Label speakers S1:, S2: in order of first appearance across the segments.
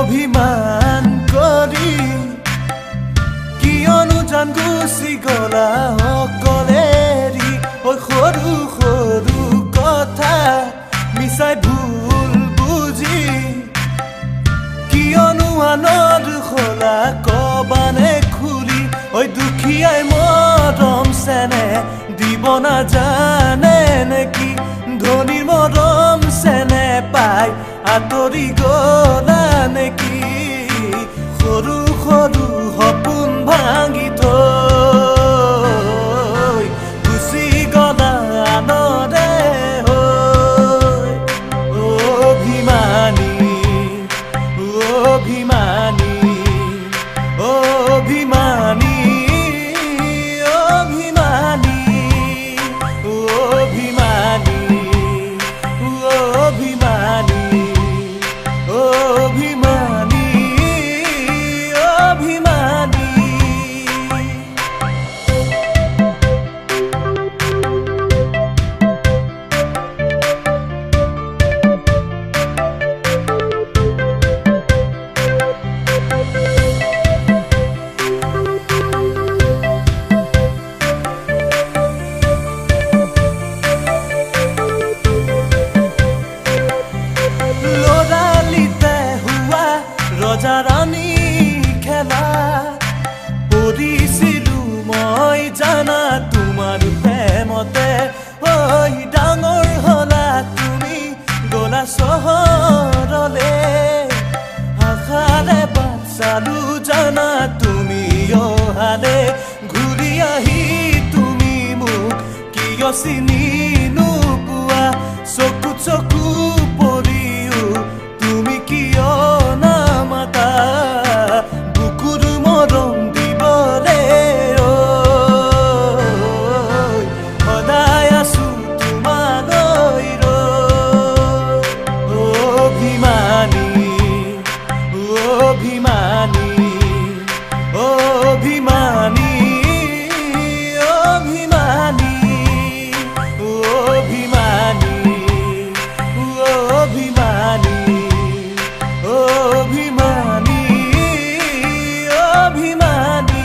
S1: অভিমান কৰি কিয়নো জান গুচি গলা অকলেৰি সৰু সৰু কথা মিছাই ভুল বুজি কিয়নো আনৰ খোলা কবানে খুলি দুখীয়াই মৰম চেনে দিব নাজানে নেকি ধনীৰ মৰম চেনে পাই আঁতৰি গলা নেকি সৰু সৰু সপোন ভাঙি থৈ গুচি গলা আনৰে হৈ অভিমানী অভিমানী অভিমানী অভিমানী অভিমানী অভিমানী অভিমানী অভিমানী ৰজা ৰাণী খেলা পঢ়িছিলো মই জানা তোমাৰ প্ৰেমতে ডাঙৰ হলা তুমি গলা চহৰলে আশাৰে বাট চালো জানা তুমি অহালে ঘূৰি আহি তুমি মোক কিয় চিনি নোপোৱা চকু চকু পৰিও তুমি কিয় বুকুৰ মৰম দিবলে সদায় আছো তোমালৈ অভিমানী অভিমানী অভিমানী অভিমানী অভিমানী অভিমানী অভিমানী অভিমানী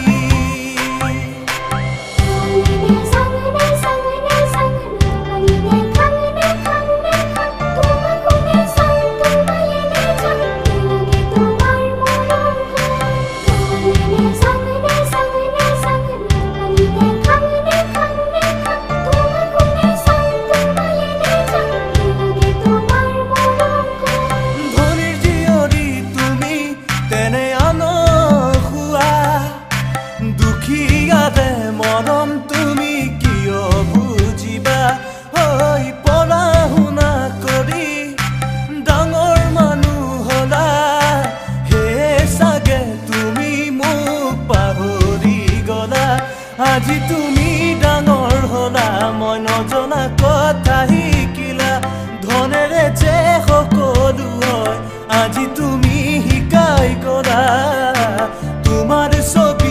S1: দুখীয়াৰে মৰম তুমি কিয় বুজিবা পঢ়া শুনা কৰি ডাঙৰ মানুহ হলা হে চাগে তুমি মোক পাহৰি গলা আজি তুমি ডাঙৰ হলা মই নজনা কথা শিকিলা ধনেৰে যে সকলো হয় আজি তুমি শিকাই গলা তোমাৰ ছবি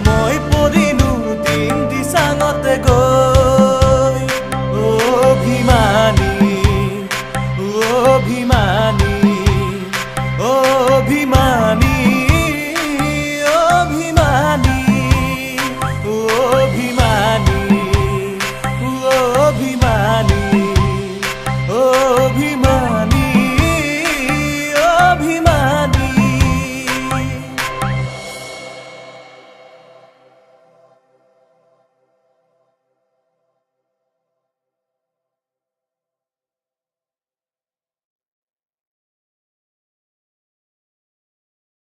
S1: মই পৰিলো দিন দিচাঙতে গৈ অভিমানী অভিমানী অভিমানী অভিমানী অভিমানী অভিমানী অভিমানী